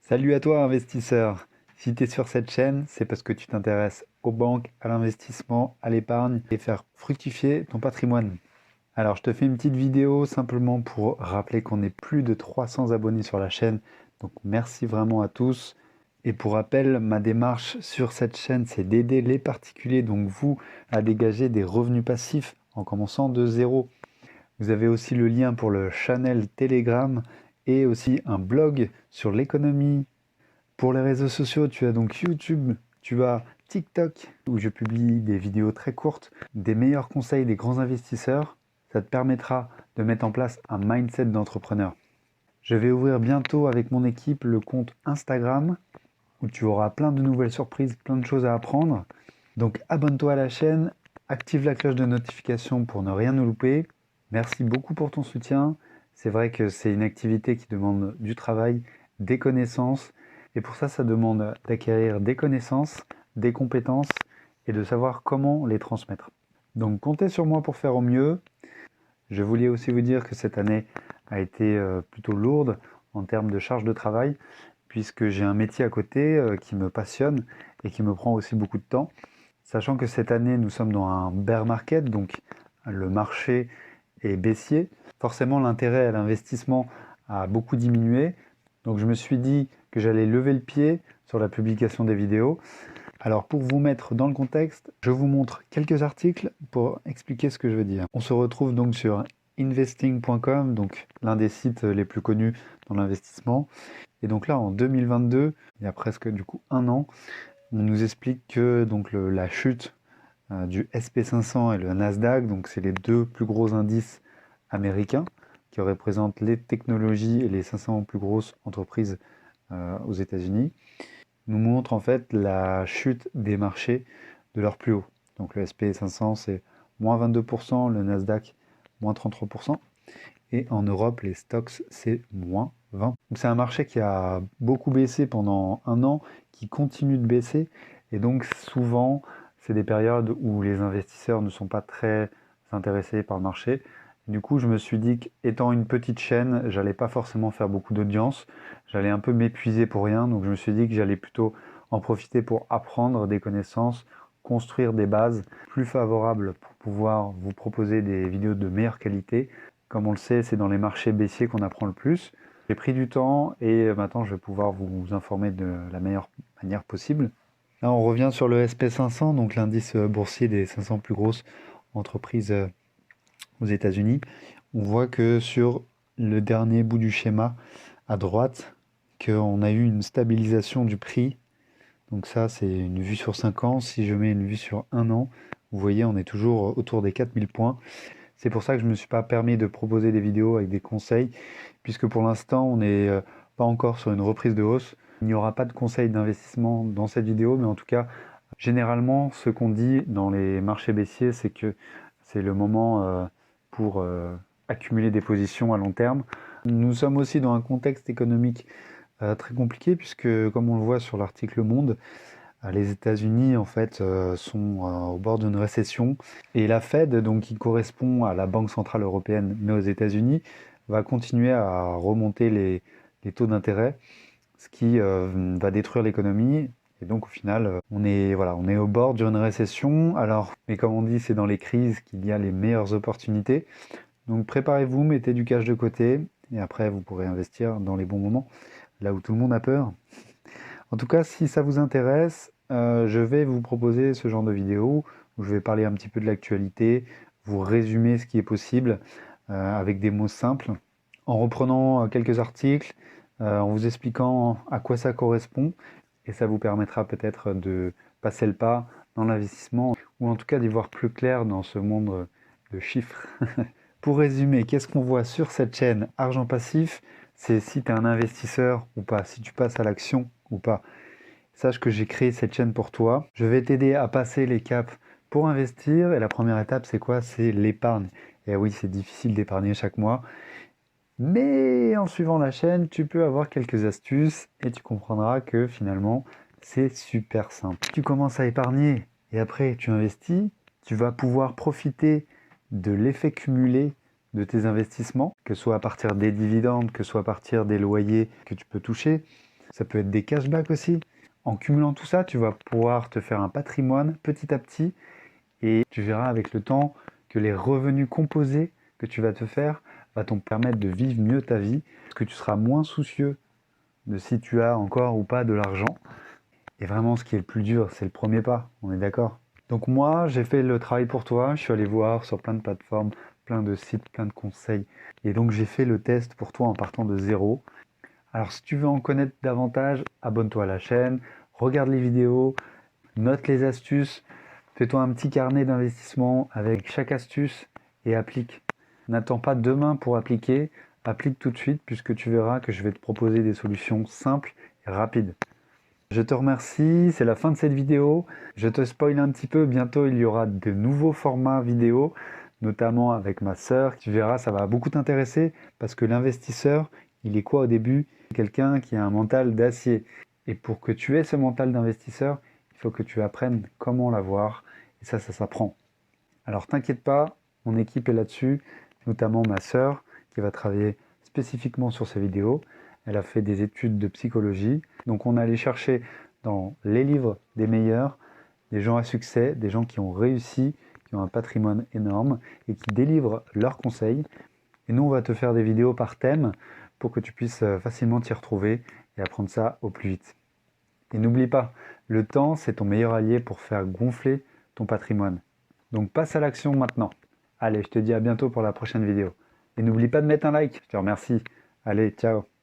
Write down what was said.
Salut à toi investisseur. Si tu es sur cette chaîne, c'est parce que tu t'intéresses aux banques, à l'investissement, à l'épargne et faire fructifier ton patrimoine. Alors je te fais une petite vidéo simplement pour rappeler qu'on est plus de 300 abonnés sur la chaîne. Donc merci vraiment à tous. Et pour rappel, ma démarche sur cette chaîne, c'est d'aider les particuliers, donc vous, à dégager des revenus passifs en commençant de zéro. Vous avez aussi le lien pour le channel Telegram et aussi un blog sur l'économie. Pour les réseaux sociaux, tu as donc YouTube, tu as TikTok, où je publie des vidéos très courtes, des meilleurs conseils des grands investisseurs. Ça te permettra de mettre en place un mindset d'entrepreneur. Je vais ouvrir bientôt avec mon équipe le compte Instagram, où tu auras plein de nouvelles surprises, plein de choses à apprendre. Donc abonne-toi à la chaîne, active la cloche de notification pour ne rien nous louper. Merci beaucoup pour ton soutien. C'est vrai que c'est une activité qui demande du travail, des connaissances. Et pour ça, ça demande d'acquérir des connaissances, des compétences et de savoir comment les transmettre. Donc comptez sur moi pour faire au mieux. Je voulais aussi vous dire que cette année a été plutôt lourde en termes de charge de travail, puisque j'ai un métier à côté qui me passionne et qui me prend aussi beaucoup de temps. Sachant que cette année, nous sommes dans un bear market, donc le marché est baissier. Forcément, l'intérêt à l'investissement a beaucoup diminué. Donc je me suis dit que j'allais lever le pied sur la publication des vidéos. Alors pour vous mettre dans le contexte, je vous montre quelques articles pour expliquer ce que je veux dire. On se retrouve donc sur investing.com, donc l'un des sites les plus connus dans l'investissement. Et donc là, en 2022, il y a presque du coup un an, on nous explique que donc la chute du SP500 et le Nasdaq, donc c'est les deux plus gros indices américains qui représentent les technologies et les 500 plus grosses entreprises aux États-Unis, nous montre en fait la chute des marchés de leur plus haut. Donc le SP500 c'est moins 22%, le Nasdaq moins 33%, et en Europe les stocks c'est moins 20%. Donc c'est un marché qui a beaucoup baissé pendant un an, qui continue de baisser, et donc souvent c'est des périodes où les investisseurs ne sont pas très intéressés par le marché. Du coup, je me suis dit qu'étant une petite chaîne, j'allais pas forcément faire beaucoup d'audience, j'allais un peu m'épuiser pour rien, donc je me suis dit que j'allais plutôt en profiter pour apprendre des connaissances, construire des bases plus favorables pour pouvoir vous proposer des vidéos de meilleure qualité. Comme on le sait, c'est dans les marchés baissiers qu'on apprend le plus. J'ai pris du temps et maintenant je vais pouvoir vous informer de la meilleure manière possible. Là, on revient sur le SP500, donc l'indice boursier des 500 plus grosses entreprises aux États-Unis. On voit que sur le dernier bout du schéma à droite, qu'on a eu une stabilisation du prix. Donc ça, c'est une vue sur 5 ans. Si je mets une vue sur 1 an, vous voyez, on est toujours autour des 4000 points. C'est pour ça que je ne me suis pas permis de proposer des vidéos avec des conseils, puisque pour l'instant, on n'est pas encore sur une reprise de hausse. Il n'y aura pas de conseils d'investissement dans cette vidéo, mais en tout cas, généralement, ce qu'on dit dans les marchés baissiers, c'est que c'est le moment pour accumuler des positions à long terme. Nous sommes aussi dans un contexte économique très compliqué, puisque comme on le voit sur l'article Monde, les États-Unis en fait sont au bord d'une récession, et la Fed, donc qui correspond à la Banque centrale européenne mais aux États-Unis, va continuer à remonter les taux d'intérêt, ce qui va détruire l'économie. Et donc au final, on est au bord d'une récession. Alors, mais comme on dit, c'est dans les crises qu'il y a les meilleures opportunités. Donc préparez-vous, mettez du cash de côté, et après vous pourrez investir dans les bons moments, là où tout le monde a peur. En tout cas, si ça vous intéresse, je vais vous proposer ce genre de vidéo où je vais parler un petit peu de l'actualité, vous résumer ce qui est possible avec des mots simples, en reprenant quelques articles, en vous expliquant à quoi ça correspond, et ça vous permettra peut-être de passer le pas dans l'investissement, ou en tout cas d'y voir plus clair dans ce monde de chiffres. Pour résumer, qu'est-ce qu'on voit sur cette chaîne Argent Passif? C'est si tu es un investisseur ou pas, si tu passes à l'action ou pas. Sache que j'ai créé cette chaîne pour toi. Je vais t'aider à passer les caps pour investir. Et la première étape, c'est quoi? C'est l'épargne. Et oui, c'est difficile d'épargner chaque mois. Mais en suivant la chaîne, tu peux avoir quelques astuces et tu comprendras que finalement, c'est super simple. Tu commences à épargner et après tu investis, tu vas pouvoir profiter de l'effet cumulé de tes investissements, que ce soit à partir des dividendes, que ce soit à partir des loyers que tu peux toucher. ça peut être des cashbacks aussi. En cumulant tout ça, tu vas pouvoir te faire un patrimoine petit à petit et tu verras avec le temps que les revenus composés que tu vas te faire va te permettre de vivre mieux ta vie, parce que tu seras moins soucieux de si tu as encore ou pas de l'argent. Et vraiment, ce qui est le plus dur, c'est le premier pas, on est d'accord? Donc moi, j'ai fait le travail pour toi, je suis allé voir sur plein de plateformes, plein de sites, plein de conseils. Et donc j'ai fait le test pour toi en partant de zéro. Alors si tu veux en connaître davantage, abonne-toi à la chaîne, regarde les vidéos, note les astuces, fais-toi un petit carnet d'investissement avec chaque astuce et applique. N'attends pas demain pour appliquer, applique tout de suite puisque tu verras que je vais te proposer des solutions simples et rapides. Je te remercie, c'est la fin de cette vidéo. Je te spoil un petit peu, bientôt il y aura de nouveaux formats vidéo, notamment avec ma sœur. Tu verras, ça va beaucoup t'intéresser parce que l'investisseur, il est quoi au début? Quelqu'un qui a un mental d'acier. Et pour que tu aies ce mental d'investisseur, il faut que tu apprennes comment l'avoir. Et ça s'apprend. Alors t'inquiète pas, mon équipe est là-dessus, notamment ma sœur qui va travailler spécifiquement sur ces vidéos. Elle a fait des études de psychologie. Donc on est allé chercher dans les livres des meilleurs, des gens à succès, des gens qui ont réussi, qui ont un patrimoine énorme et qui délivrent leurs conseils. Et nous, on va te faire des vidéos par thème pour que tu puisses facilement t'y retrouver et apprendre ça au plus vite. Et n'oublie pas, le temps, c'est ton meilleur allié pour faire gonfler ton patrimoine. Donc passe à l'action maintenant. Allez, je te dis à bientôt pour la prochaine vidéo. Et n'oublie pas de mettre un like, je te remercie. Allez, ciao.